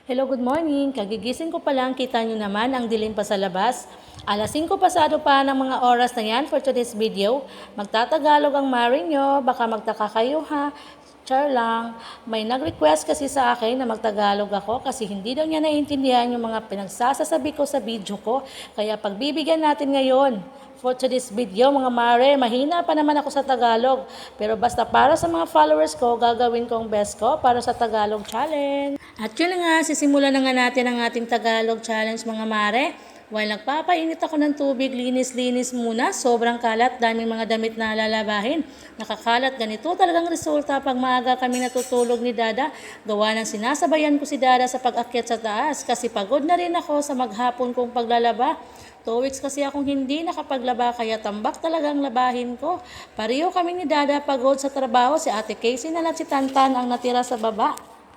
Hello, good morning. Kagigising ko pa lang, kita nyo naman ang dilim pa sa labas. Alas 5 pasado pa ng mga oras na yan for today's video. Magtatagalog ang Mari nyo, baka magtaka kayo ha. Char lang, may nag-request kasi sa akin na magtagalog ako kasi hindi daw niya naiintindihan yung mga pinagsasasabi ko sa video ko. Kaya pagbibigyan natin ngayon for today's video mga Mare, mahina pa naman ako sa Tagalog. Pero basta para sa mga followers ko, gagawin kong best ko para sa Tagalog Challenge. At yun na nga, sisimulan na nga natin ang ating Tagalog Challenge mga Mare. While nagpapainit ako ng tubig, linis-linis muna. Sobrang kalat, daming mga damit na lalabahin. Nakakalat, ganito talagang resulta pag maaga kami natutulog ni Dada. Gawa ng sinasabayan ko si Dada sa pag-akyat sa taas kasi pagod na rin ako sa maghapon kong paglalaba. 2 weeks kasi akong hindi nakapaglaba kaya tambak talagang labahin ko. Pareho kami ni Dada pagod sa trabaho. Si Ate Casey na lang si Tantan ang natira sa baba.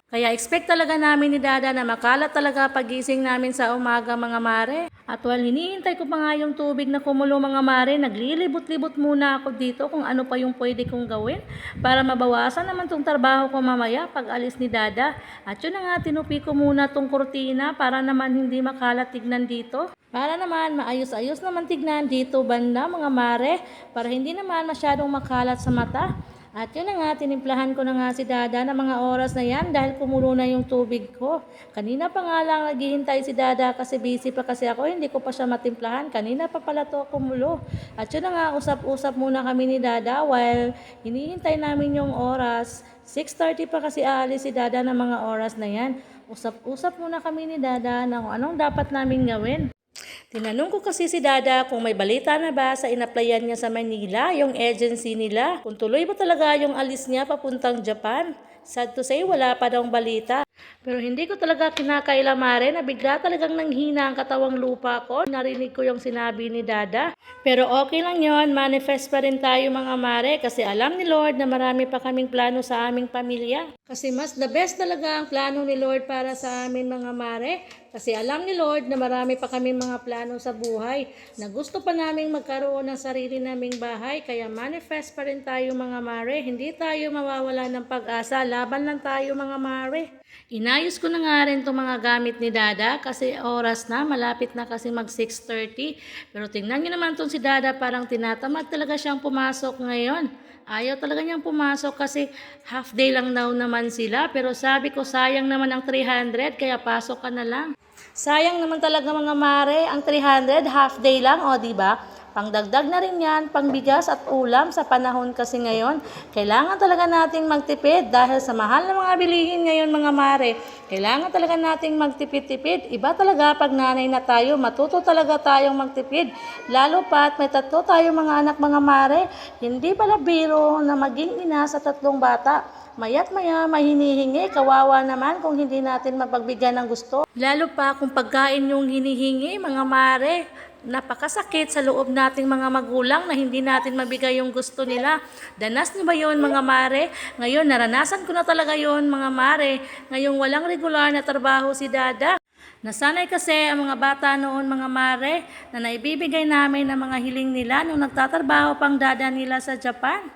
Kaya expect talaga namin ni Dada na makalat talaga pagising namin sa umaga mga Mare. At while hinihintay ko pa nga yung tubig na kumulo mga Mare, naglilibot-libot muna ako dito kung ano pa yung pwede kong gawin para mabawasan naman tong trabaho ko mamaya pag alis ni Dada. At yun na nga, tinupi ko muna tong kurtina para naman hindi makalat tignan dito. Para naman maayos-ayos naman tignan dito banda mga Mare para hindi naman masyadong makalat sa mata. At yun na nga, tinimplahan ko na nga si Dada ng mga oras na yan dahil kumulo na yung tubig ko. Kanina pa nga lang naghihintay si Dada kasi busy pa kasi ako, hindi ko pa siya matimplahan. Kanina pa pala to kumulo. At yun na nga, usap-usap muna kami ni Dada while hinihintay namin yung oras. 6:30 pa kasi aalis si Dada ng mga oras na yan. Usap-usap muna kami ni Dada na kung anong dapat namin gawin. Tinanong ko kasi si Dada kung may balita na ba sa inaplayan niya sa Manila, yung agency nila. Kung tuloy ba talaga yung alis niya papuntang Japan. Sad to say, wala pa daw balita. Pero hindi ko talaga kinakaila Mare na bigla talagang nanghina ang katawang lupa ko. Narinig ko yung sinabi ni Dada. Pero okay lang yon, manifest pa rin tayo mga Mare kasi alam ni Lord na marami pa kaming plano sa aming pamilya. Kasi mas the best talaga ang plano ni Lord para sa amin mga Mare. Kasi alam ni Lord na marami pa kaming mga plano sa buhay na gusto pa naming magkaroon ng sarili naming bahay. Kaya manifest pa rin tayo mga Mare. Hindi tayo mawawala ng pag-asa. Laban lang tayo mga Mare. Inayos ko na nga rin itong mga gamit ni Dada kasi oras na, malapit na kasi mag 6:30. Pero tingnan nyo naman itong si Dada, parang tinatamad talaga siyang pumasok ngayon. Ayaw talaga niyang pumasok kasi half day lang daw naman sila. Pero sabi ko sayang naman ang 300 kaya pasok ka na lang. Sayang naman talaga mga Mare, ang 300 half day lang, o di ba? Pangdagdag na rin yan, pangbigas at ulam sa panahon kasi ngayon. Kailangan talaga nating magtipid dahil sa mahal na mga bilihin ngayon mga Mare. Kailangan talaga nating magtipid-tipid. Iba talaga pag nanay na tayo, matuto talaga tayong magtipid. Lalo pa at may 3 tayong mga anak mga Mare. Hindi pala biro na maging ina sa 3 bata. Maya't maya, mahinihingi, kawawa naman kung hindi natin mapagbigyan ng gusto. Lalo pa kung pagkain yung hinihingi, mga Mare, napakasakit sa loob nating mga magulang na hindi natin mabigay yung gusto nila. Danas niyo ba yun mga Mare? Ngayon, naranasan ko na talaga yun mga Mare. Ngayong walang regular na trabaho si Dada. Nasanay kasi ang mga bata noon mga Mare na naibibigay namin ang mga hiling nila nung nagtatrabaho pang Dada nila sa Japan.